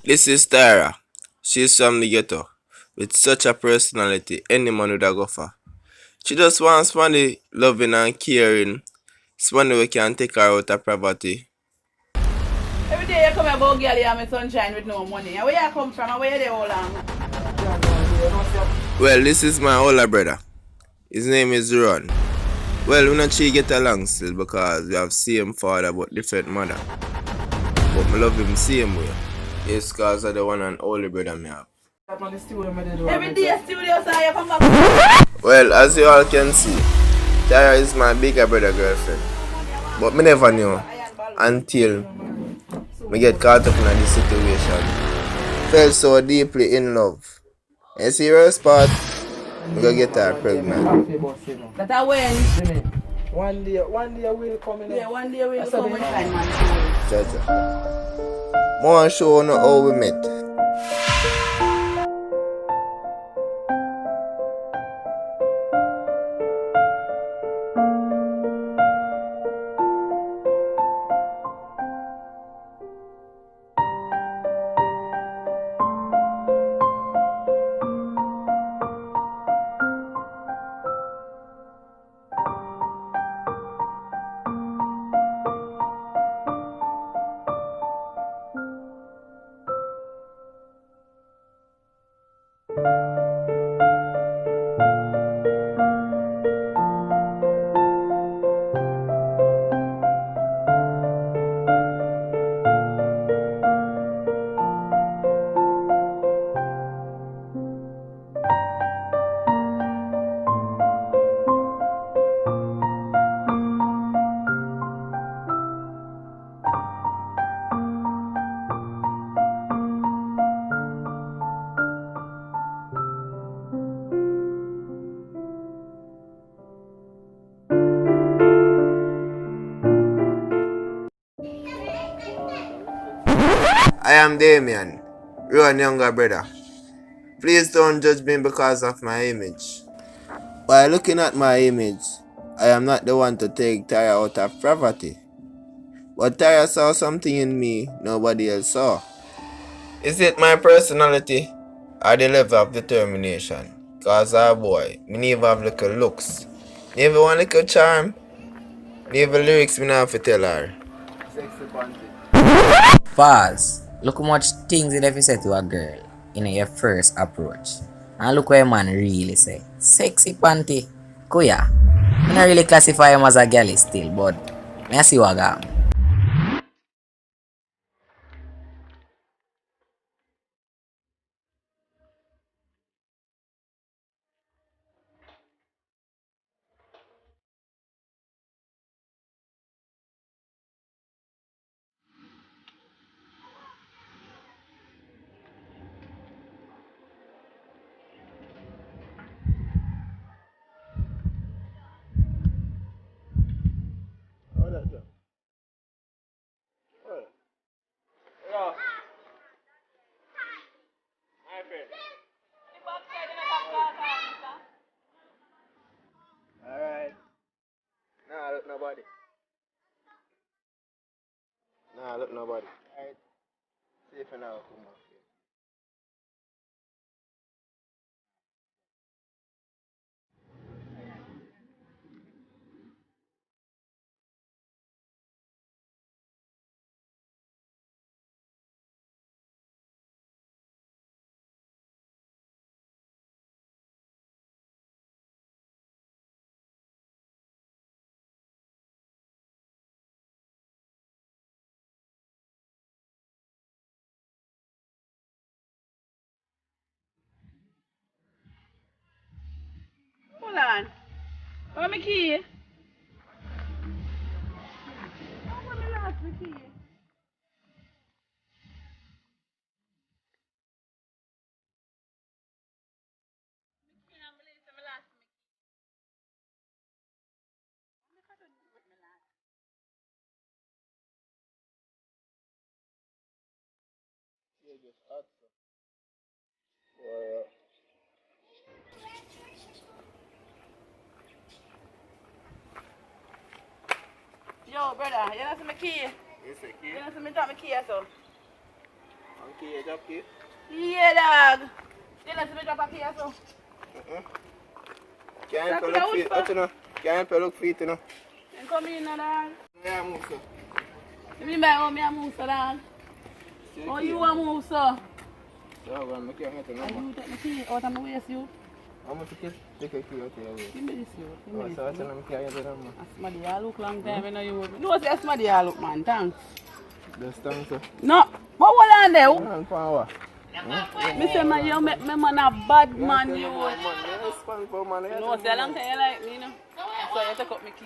This is Tyra. She's from the ghetto. With such a personality, any man would a go for. She just wants somebody loving and caring. Somebody who can take her out of poverty. Every day you come here about girl, you have my sunshine with no money. And where you come from and where you there all along? Well, this is my older brother. His name is Ron. Well, we not she get along still because we have same father but different mother. But I love him same way. Yes, cause of the one and only brother me have. Every day studio, so you come back. Well, as you all can see, Tara is my bigger brother girlfriend. But me never knew until me get caught up in this situation. Felt so deeply in love. And serious part, me go get her pregnant. That I when? One day we'll come in. Yeah, one day we'll come and find man. Jaja. More show no how we met. I am Damien, Ron's younger brother. Please don't judge me because of my image. By looking at my image, I am not the one to take Tara out of poverty. But Tara saw something in me nobody else saw. Is it my personality or the level of determination? Cause our boy, me never have little looks. Never one little charm. Never lyrics me not have to tell her. Sexy panty. Pause. Look how much things it have to say to a girl in your first approach. And look what a man really say. Sexy panty. Kuya. I don't really classify him as a galley still, but I see what I got. Alright. Nah, look nobody. Nah, look nobody. Alright. See if I now come back here. Hold on. Where my key? Where my last key? Yo, brother, you know see my key? Yes, I You can. know see me drop my key so? Okay, drop key. Yeah, dog. You let me drop a key so. Can't look feet, what you know? Can't look feet, you know? And come in, dog. Yeah, move, sir. You mean by how me a move, so, dog? Oh, you a move, so? Yeah, well, I can't get the And number. you take the key out of my waist, you? How much you take a key out here? Give me this, you. Give me Oh, this. so I tell them I can't get the number. Asmadi, I look long time, you know you. No, say Asmadi, I look, man. Thanks. The stand, sir. No. But hold on there. Man, power. Me say, man, you make me man a bad man, you. Man, you respond for man. No, say a long time you like me, you know. So you take up my key.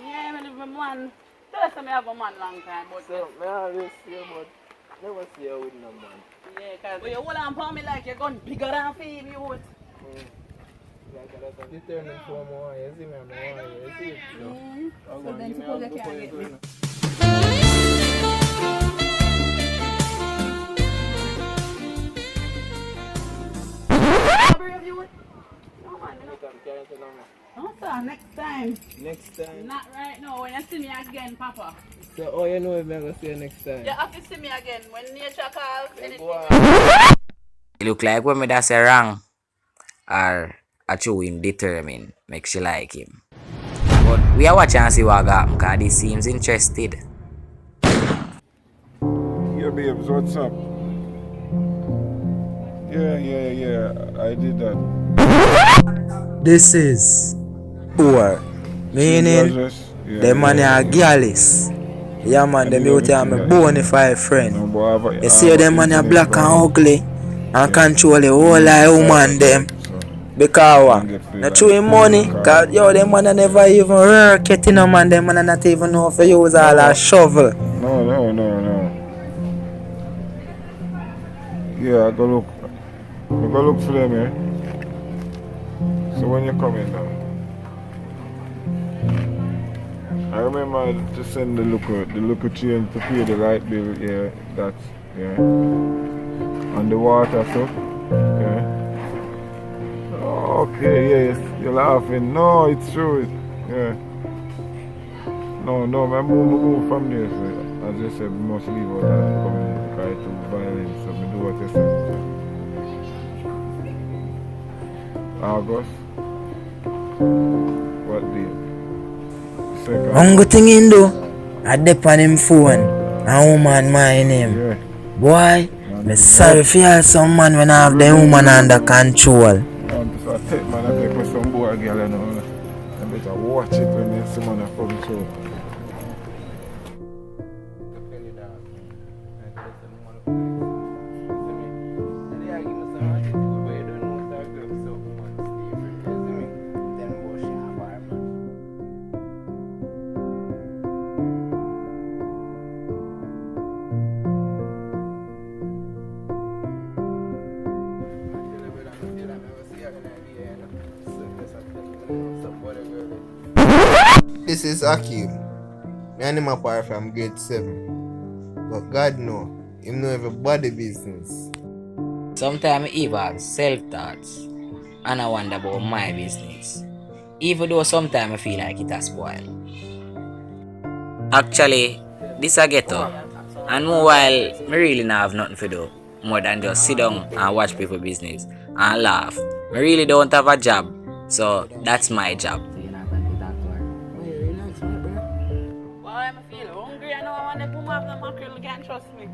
Yeah, I live with man. Tell us I have a man long time, but So, I always see you, but never see you with no man. yeah, because you hold on for me like you're gun bigger than Phoebe, you would. Like that's a determined for more, you see me, I'm more, you see it. So then suppose you can't get me. Robbery of you would? No man, you know. No sir, next time. Next time. Not right now, when you see me again, Papa. So, oh, you know if I'm going to see you next time. You have to see me again. When nature calls, anything. It look like when me that say wrong or a true him determined make she like him. But we are watching and see what got because he seems interested. Yeah, babes, what's up? Yeah, I did that. This is poor. Meaning, the money are girlies. Yeah, man, them out here, my bona fide friend. You see, them money are black and ugly and control the whole life woman, them. Because what? Not true money, because yo, them money never even work yet, you know, man. Them money not even know if to use all a shovel. No. Yeah, I go look for them, eh? So when you're coming down, I remember to send the local chain to pay the light bill, yeah, that's, yeah. And the water, so, yeah. Okay, yes, you're laughing. No, it's true, yeah. No, I move from there, so as you said, we must leave out and come and try to violence, so we do what you said. August? What day? Second. One good thing in do, I dip on him phone, and woman mind him. Yeah. Boy, me sorry for you some man when I have the woman under control. So I take me some boy girl, you know. I better watch it when they see man come through. This is Akeem. Me and him apart from grade 7. But God know, him know everybody business. Sometimes I even have self-thoughts and I wonder about my business. Even though sometimes I feel like it has spoiled. Actually, this a ghetto. And meanwhile, I really not have nothing to do more than just sit down and watch people business and laugh. I really don't have a job, so that's my job. Why am I feeling hungry? I know I want to put my mackerel, you can't trust me.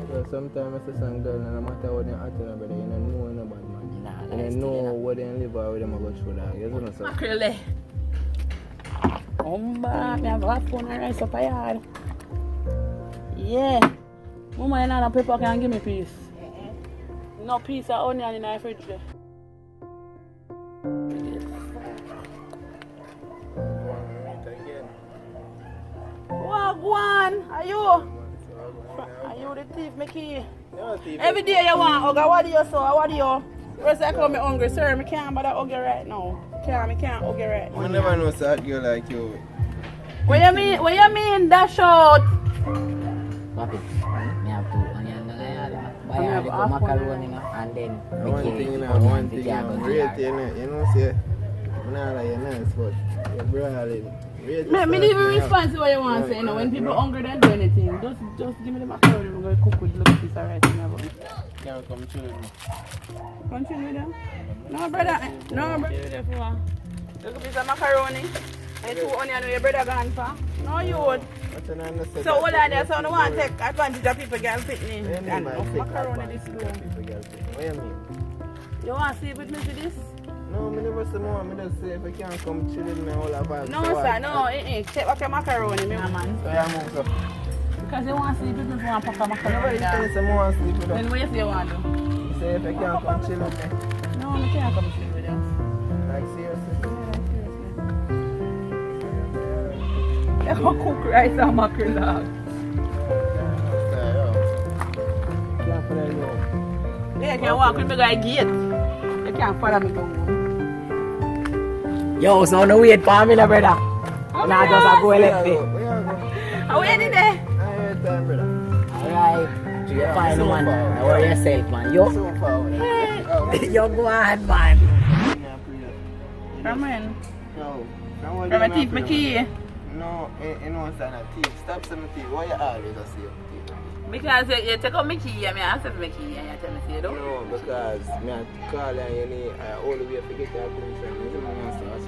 Well, sometimes I see some girl, no matter what they acting, brother, you don't know no bad man. You don't know what they live or what they go through that. You know, sir? Mackerel there. Me have a phone and rice up a yard. Yeah. Mama, you know no paper can give me peace. No piece of onion in the fridge there. Wagwan, are you? You the thief, me key. No, thief. Every day you want hug, what do you so? What do you? First I come me hungry, sir. Me can't bother hug you right now. Me can't hug you right now. I never know that girl like you. What you mean? What you mean? Dash out. Papi, me have to buy a little macaroni and then One thing, you know, say, I'm not like you're nice, but you're brawling. Me even respond to what you want to say. You know, when people hungry, don't do anything. Just give me the macaroni. We're going to cook with little piece of rice. Can't come chill with me. Come chill with them? No, brother. No, brother. Little piece of macaroni. And 2 onions with your brother gone for. No, you would. So all of that, so I don't want to take advantage of people girl fitness. And macaroni this room. What you mean? You want to sleep with me to this? No, I never say more. I just say if I can't come chill with me all about. No, sir, no. Take back your macaroni, me man. So you move up. Because you want to sleep with me for one pack of macaroni. Nobody tell you more sleep with us. Then what you say you want to do? You say if I can't come chill with me. No, I can't come chill with us. Like seriously? You cook rice and mackerel dog. Can't follow you home. Yeah, you can walk with me guy gate. You can't follow me go home. Yo, so no wait for me, brother. Nah, just go left me. How are you there? Time, brother. Alright, you find man. Or yourself, man. Yo, So far, yo, go ahead, man. Come in. No. From a thief, my key. No, you know what's a thief. Stop saying thief. Why you always say thief? Because you take out my key, I mean, I accept my key and you tell me say, don't. No, because me I call her and all the way to get her attention. You see my answer.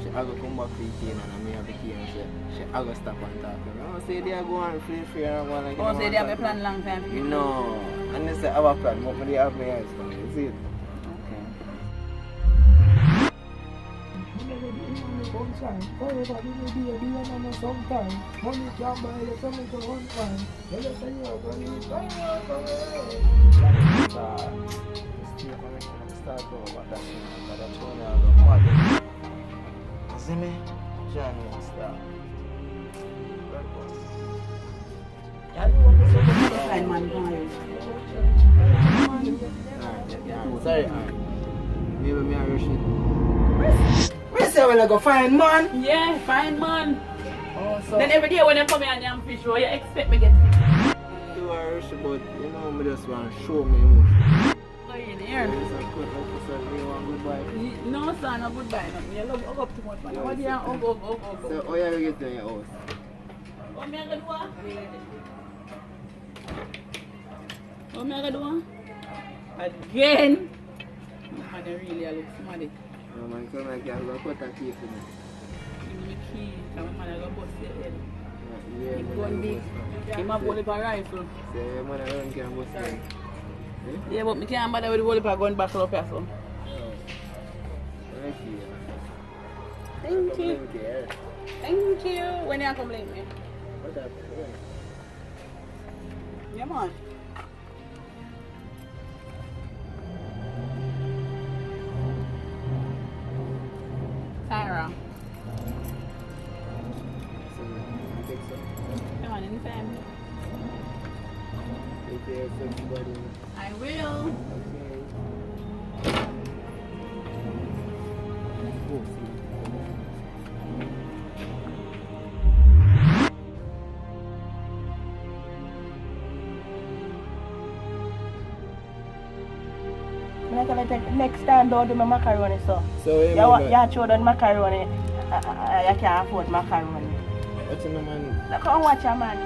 She I go come back for the key and I have the key and she I go stop and talk. I say they are going free and I'm going like. Oh, say they have a plan long time for you? No, and they say our plan, but they have my eyes on it. You see it? See me? Johnny Star. Sorry, maybe me and Rashid. Where say when I go find man? Yeah, fine man. Oh, so Then every day when you come here and you fish roll, you expect me get fish. you are Rashid, but you know me just want to show me emotion. Go in here. No, son, no goodbye. No. You love hug up too much, man. What do you hug? So, how you get to your house? What me I gonna do? What me I gonna do? Again? Man, you really look smarty. No, man, come here, I go cut a key for me. Give me the key. Come on, I go bust your head. Yeah, He gun big. He have a bullet rifle. So, your man alone can bust it. Yeah, but me can't bother with the bullet gun back up here, so. Thank you. Thank you. When you come link me? Yeah, man. Tyra. Come on, anytime. I will. I'm gonna take next time don't do my macaroni so. So you throw down macaroni. You can't afford macaroni. What's in the man? Come watch your man.